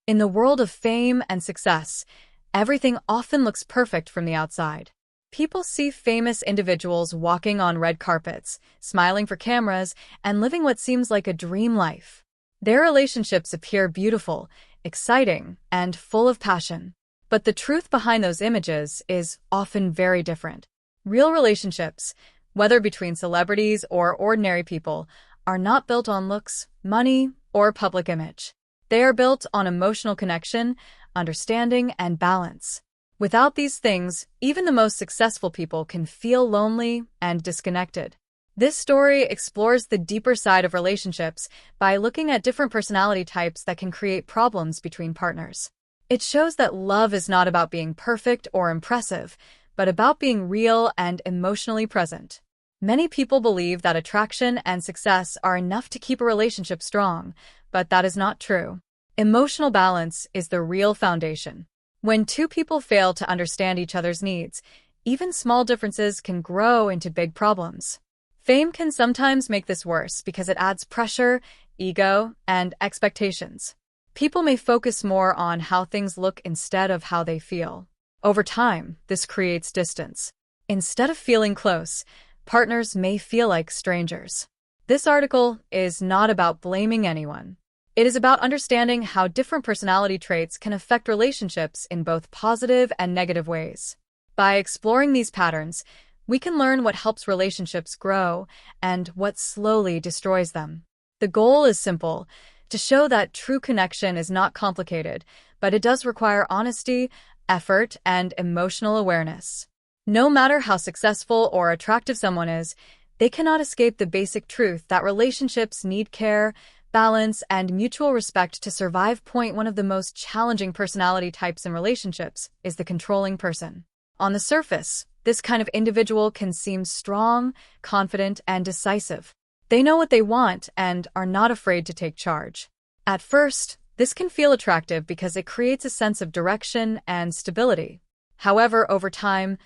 In the world of fame and success, everything often looks perfect from the outside. People see famous individuals walking on red carpets, smiling for cameras, and living what seems like a dream life. Their relationships appear beautiful, exciting, and full of passion. But the truth behind those images is often very different. Real relationships, whether between celebrities or ordinary people, are not built on looks, money, or public image. They are built on emotional connection, understanding, and balance. Without these things, even the most successful people can feel lonely and disconnected. This story explores the deeper side of relationships by looking at different personality types that can create problems between partners. It shows that love is not about being perfect or impressive, but about being real and emotionally present. Many people believe that attraction and success are enough to keep a relationship strong, but that is not true. Emotional balance is the real foundation. When two people fail to understand each other's needs, even small differences can grow into big problems. Fame can sometimes make this worse because it adds pressure, ego, and expectations. People may focus more on how things look instead of how they feel. Over time, this creates distance. Instead of feeling close, partners may feel like strangers. This article is not about blaming anyone. It is about understanding how different personality traits can affect relationships in both positive and negative ways. By exploring these patterns, we can learn what helps relationships grow and what slowly destroys them. The goal is simple: to show that true connection is not complicated, but it does require honesty, effort, and emotional awareness. No matter how successful or attractive someone is, they cannot escape the basic truth that relationships need care, balance, and mutual respect to survive. One of the most challenging personality types in relationships is the controlling person. On the surface, this kind of individual can seem strong, confident, and decisive. They know what they want and are not afraid to take charge. At first, this can feel attractive because it creates a sense of direction and stability. However, over time,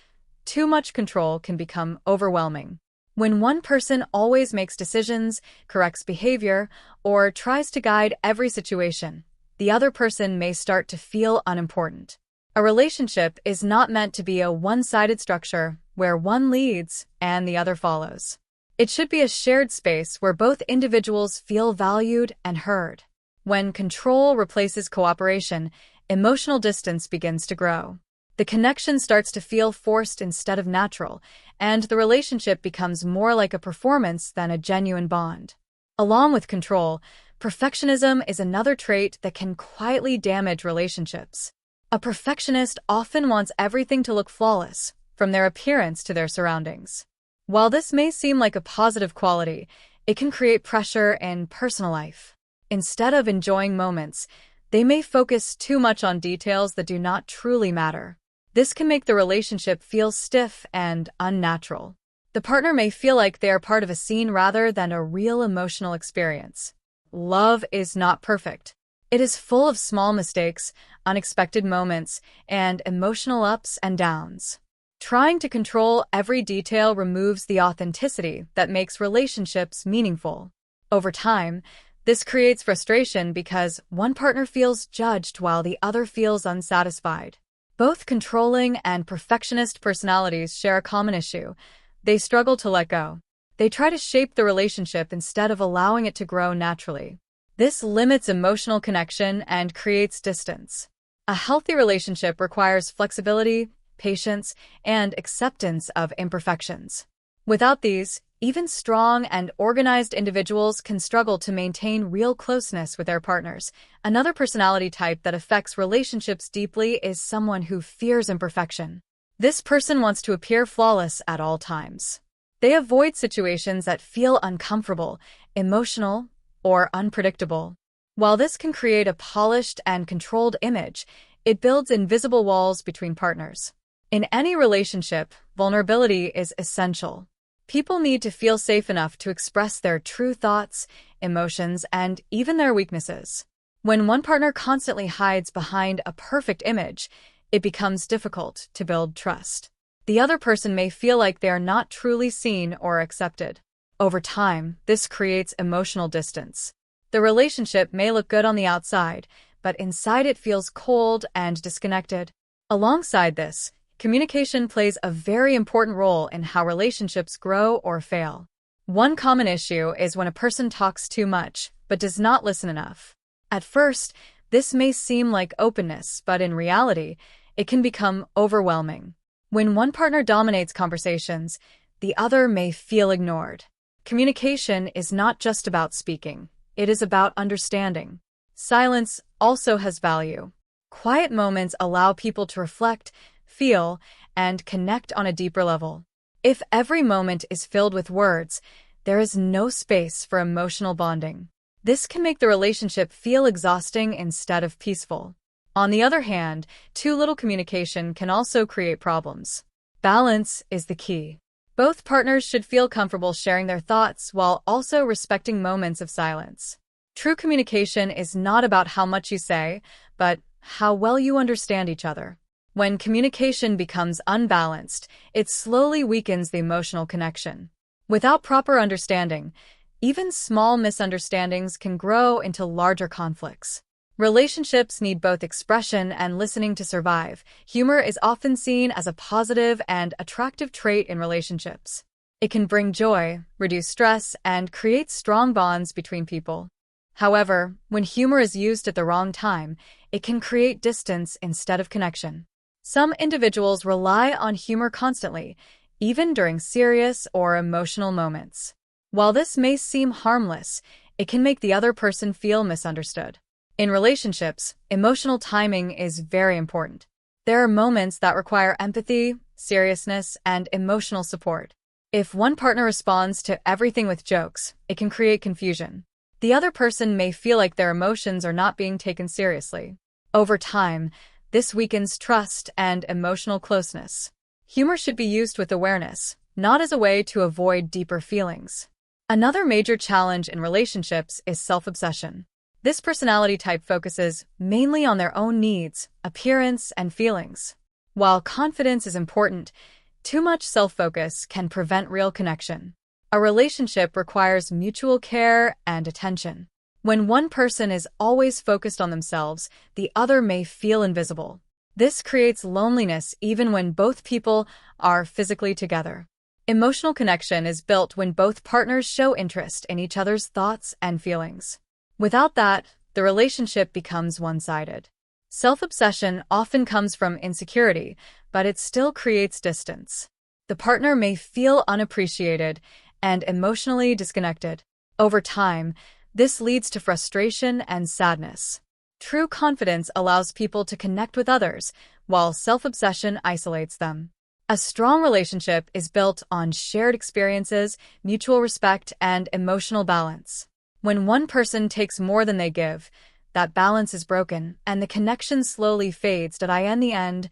too much control can become overwhelming. When one person always makes decisions, corrects behavior, or tries to guide every situation, the other person may start to feel unimportant. A relationship is not meant to be a one-sided structure where one leads and the other follows. It should be a shared space where both individuals feel valued and heard. When control replaces cooperation, emotional distance begins to grow. The connection starts to feel forced instead of natural, and the relationship becomes more like a performance than a genuine bond. Along with control, perfectionism is another trait that can quietly damage relationships. A perfectionist often wants everything to look flawless, from their appearance to their surroundings. While this may seem like a positive quality, it can create pressure in personal life. Instead of enjoying moments, they may focus too much on details that do not truly matter. This can make the relationship feel stiff and unnatural. The partner may feel like they are part of a scene rather than a real emotional experience. Love is not perfect. It is full of small mistakes, unexpected moments, and emotional ups and downs. Trying to control every detail removes the authenticity that makes relationships meaningful. Over time, this creates frustration because one partner feels judged while the other feels unsatisfied. Both controlling and perfectionist personalities share a common issue: they struggle to let go. They try to shape the relationship instead of allowing it to grow naturally. This limits emotional connection and creates distance. A healthy relationship requires flexibility, patience, and acceptance of imperfections. Without these, even strong and organized individuals can struggle to maintain real closeness with their partners. Another personality type that affects relationships deeply is someone who fears imperfection. This person wants to appear flawless at all times. They avoid situations that feel uncomfortable, emotional, or unpredictable. While this can create a polished and controlled image, it builds invisible walls between partners. In any relationship, vulnerability is essential. People need to feel safe enough to express their true thoughts, emotions, and even their weaknesses. When one partner constantly hides behind a perfect image, it becomes difficult to build trust. The other person may feel like they are not truly seen or accepted. Over time, this creates emotional distance. The relationship may look good on the outside, but inside it feels cold and disconnected. Alongside this, communication plays a very important role in how relationships grow or fail. One common issue is when a person talks too much, but does not listen enough. At first, this may seem like openness, but in reality, it can become overwhelming. When one partner dominates conversations, the other may feel ignored. Communication is not just about speaking, it is about understanding. Silence also has value. Quiet moments allow people to reflect, feel, and connect on a deeper level. If every moment is filled with words, there is no space for emotional bonding. This can make the relationship feel exhausting instead of peaceful. On the other hand, too little communication can also create problems. Balance is the key. Both partners should feel comfortable sharing their thoughts while also respecting moments of silence. True communication is not about how much you say, but how well you understand each other. When communication becomes unbalanced, it slowly weakens the emotional connection. Without proper understanding, even small misunderstandings can grow into larger conflicts. Relationships need both expression and listening to survive. Humor is often seen as a positive and attractive trait in relationships. It can bring joy, reduce stress, and create strong bonds between people. However, when humor is used at the wrong time, it can create distance instead of connection. Some individuals rely on humor constantly, even during serious or emotional moments. While this may seem harmless, it can make the other person feel misunderstood. In relationships, emotional timing is very important. There are moments that require empathy, seriousness, and emotional support. If one partner responds to everything with jokes, it can create confusion. The other person may feel like their emotions are not being taken seriously. Over time, this weakens trust and emotional closeness. Humor should be used with awareness, not as a way to avoid deeper feelings. Another major challenge in relationships is self-obsession. This personality type focuses mainly on their own needs, appearance, and feelings. While confidence is important, too much self-focus can prevent real connection. A relationship requires mutual care and attention. When one person is always focused on themselves, the other may feel invisible. This creates loneliness even when both people are physically together. Emotional connection is built when both partners show interest in each other's thoughts and feelings. Without that, the relationship becomes one-sided. Self-obsession often comes from insecurity, but it still creates distance. The partner may feel unappreciated and emotionally disconnected. Over time, this leads to frustration and sadness. True confidence allows people to connect with others, while self-obsession isolates them. A strong relationship is built on shared experiences, mutual respect, and emotional balance. When one person takes more than they give, that balance is broken, and the connection slowly fades. In the end,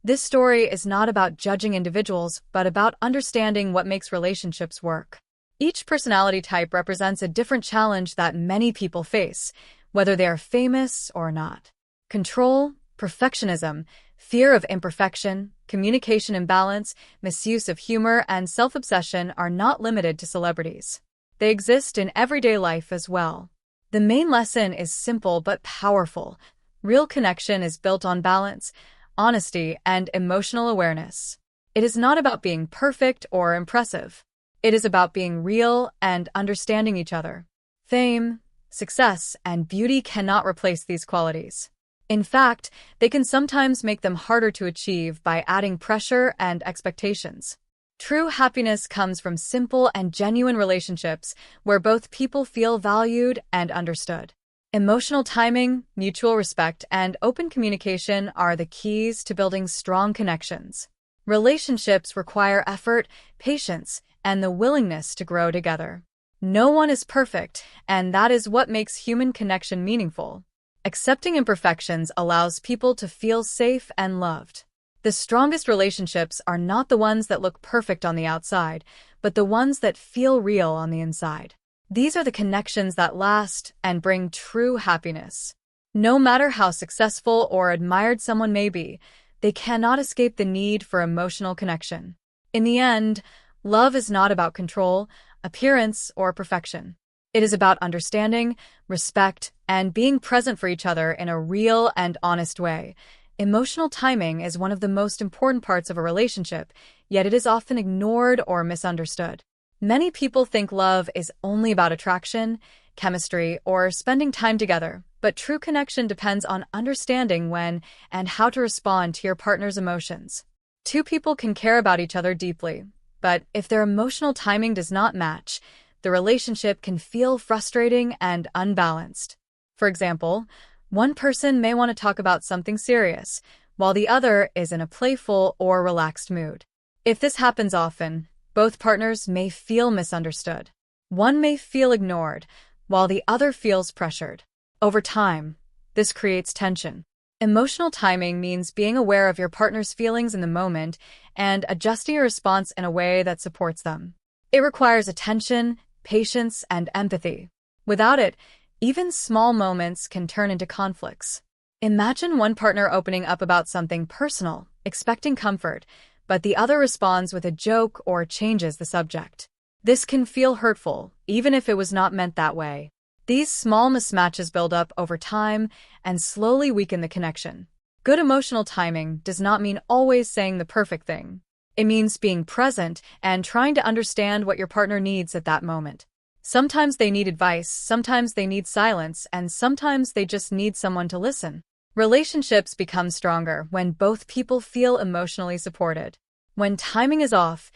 this story is not about judging individuals, but about understanding what makes relationships work. Each personality type represents a different challenge that many people face, whether they are famous or not. Control, perfectionism, fear of imperfection, communication imbalance, misuse of humor, and self-obsession are not limited to celebrities. They exist in everyday life as well. The main lesson is simple but powerful. Real connection is built on balance, honesty, and emotional awareness. It is not about being perfect or impressive. It is about being real and understanding each other. Fame, success, and beauty cannot replace these qualities. In fact, they can sometimes make them harder to achieve by adding pressure and expectations. True happiness comes from simple and genuine relationships where both people feel valued and understood. Emotional timing, mutual respect, and open communication are the keys to building strong connections. Relationships require effort, patience, and the willingness to grow together. No one is perfect, and that is what makes human connection meaningful. Accepting imperfections allows people to feel safe and loved. The strongest relationships are not the ones that look perfect on the outside, but the ones that feel real on the inside. These are the connections that last and bring true happiness. No matter how successful or admired someone may be, they cannot escape the need for emotional connection. In the end, love is not about control, appearance, or perfection. It is about understanding, respect, and being present for each other in a real and honest way. Emotional timing is one of the most important parts of a relationship, yet it is often ignored or misunderstood. Many people think love is only about attraction, chemistry, or spending time together, but true connection depends on understanding when and how to respond to your partner's emotions. Two people can care about each other deeply, but if their emotional timing does not match, the relationship can feel frustrating and unbalanced. For example, one person may want to talk about something serious, while the other is in a playful or relaxed mood. If this happens often, both partners may feel misunderstood. One may feel ignored, while the other feels pressured. Over time, this creates tension. Emotional timing means being aware of your partner's feelings in the moment and adjusting your response in a way that supports them. It requires attention, patience, and empathy. Without it, even small moments can turn into conflicts. Imagine one partner opening up about something personal, expecting comfort, but the other responds with a joke or changes the subject. This can feel hurtful, even if it was not meant that way. These small mismatches build up over time and slowly weaken the connection. Good emotional timing does not mean always saying the perfect thing. It means being present and trying to understand what your partner needs at that moment. Sometimes they need advice, sometimes they need silence, and sometimes they just need someone to listen. Relationships become stronger when both people feel emotionally supported. When timing is off,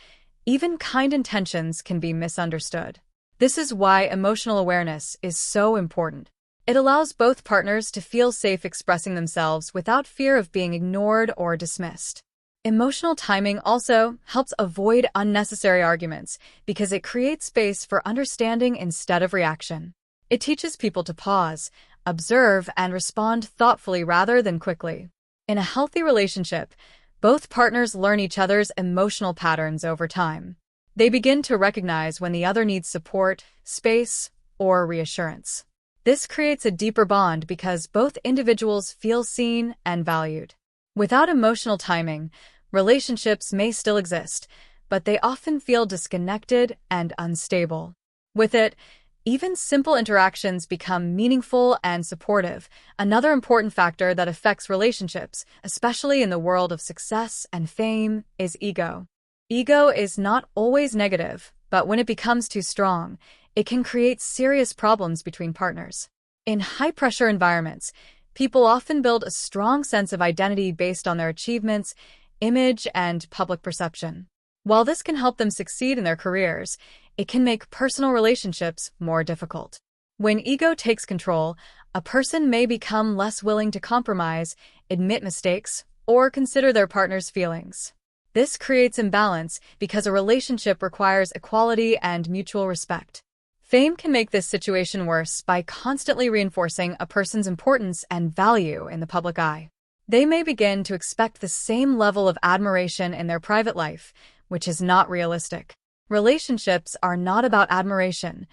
even kind intentions can be misunderstood. This is why emotional awareness is so important. It allows both partners to feel safe expressing themselves without fear of being ignored or dismissed. Emotional timing also helps avoid unnecessary arguments because it creates space for understanding instead of reaction. It teaches people to pause, observe, and respond thoughtfully rather than quickly. In a healthy relationship, both partners learn each other's emotional patterns over time. They begin to recognize when the other needs support, space, or reassurance. This creates a deeper bond because both individuals feel seen and valued. Without emotional timing, relationships may still exist, but they often feel disconnected and unstable. With it, even simple interactions become meaningful and supportive. Another important factor that affects relationships, especially in the world of success and fame, is ego. Ego is not always negative, but when it becomes too strong, it can create serious problems between partners. In high-pressure environments, people often build a strong sense of identity based on their achievements, image, and public perception. While this can help them succeed in their careers, it can make personal relationships more difficult. When ego takes control, a person may become less willing to compromise, admit mistakes, or consider their partner's feelings. This creates imbalance because a relationship requires equality and mutual respect. Fame can make this situation worse by constantly reinforcing a person's importance and value in the public eye. They may begin to expect the same level of admiration in their private life, which is not realistic. Relationships are not about admiration,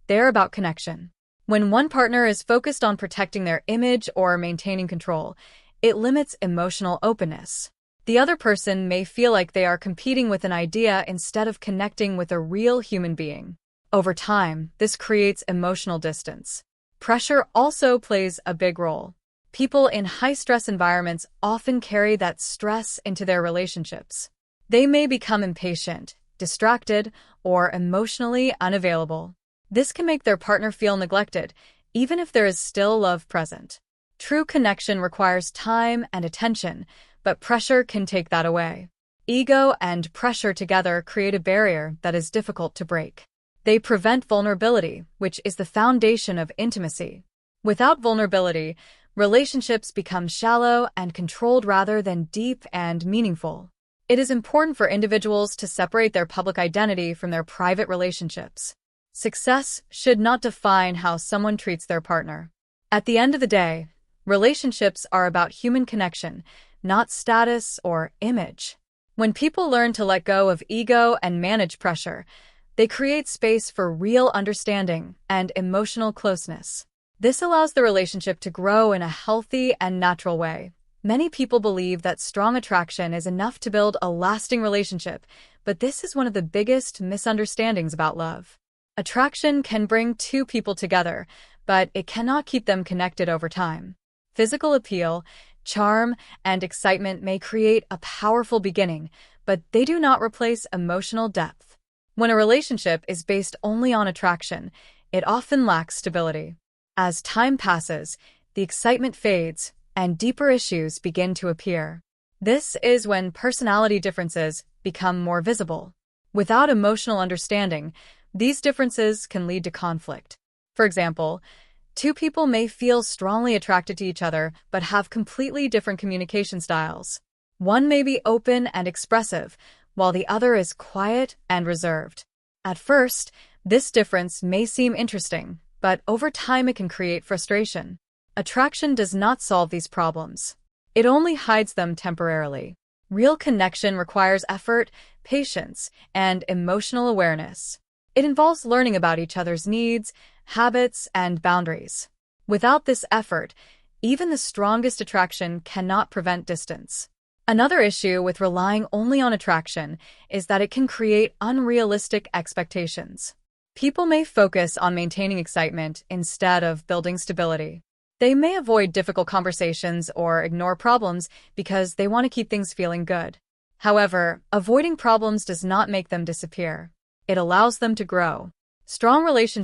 they're about connection. When one partner is focused on protecting their image or maintaining control, it limits emotional openness. The other person may feel like they are competing with an idea instead of connecting with a real human being. Over time, this creates emotional distance. Pressure also plays a big role. People in high-stress environments often carry that stress into their relationships. They may become impatient, distracted, or emotionally unavailable. This can make their partner feel neglected, even if there is still love present. True connection requires time and attention, but pressure can take that away. Ego and pressure together create a barrier that is difficult to break. They prevent vulnerability, which is the foundation of intimacy. Without vulnerability, relationships become shallow and controlled rather than deep and meaningful. It is important for individuals to separate their public identity from their private relationships. Success should not define how someone treats their partner. At the end of the day, relationships are about human connection, not status or image. When people learn to let go of ego and manage pressure, they create space for real understanding and emotional closeness. This allows the relationship to grow in a healthy and natural way. Many people believe that strong attraction is enough to build a lasting relationship, but this is one of the biggest misunderstandings about love. Attraction can bring two people together, but it cannot keep them connected over time. Physical appeal, charm, and excitement may create a powerful beginning, but they do not replace emotional depth. When a relationship is based only on attraction, it often lacks stability. As time passes, the excitement fades, and deeper issues begin to appear. This is when personality differences become more visible. Without emotional understanding, these differences can lead to conflict. For example, two people may feel strongly attracted to each other but have completely different communication styles. One may be open and expressive, while the other is quiet and reserved. At first, this difference may seem interesting, but over time it can create frustration. Attraction does not solve these problems. It only hides them temporarily. Real connection requires effort, patience, and emotional awareness. It involves learning about each other's needs, habits, and boundaries. Without this effort, even the strongest attraction cannot prevent distance. Another issue with relying only on attraction is that it can create unrealistic expectations. People may focus on maintaining excitement instead of building stability. They may avoid difficult conversations or ignore problems because they want to keep things feeling good. However, avoiding problems does not make them disappear. It allows them to grow. Strong relationships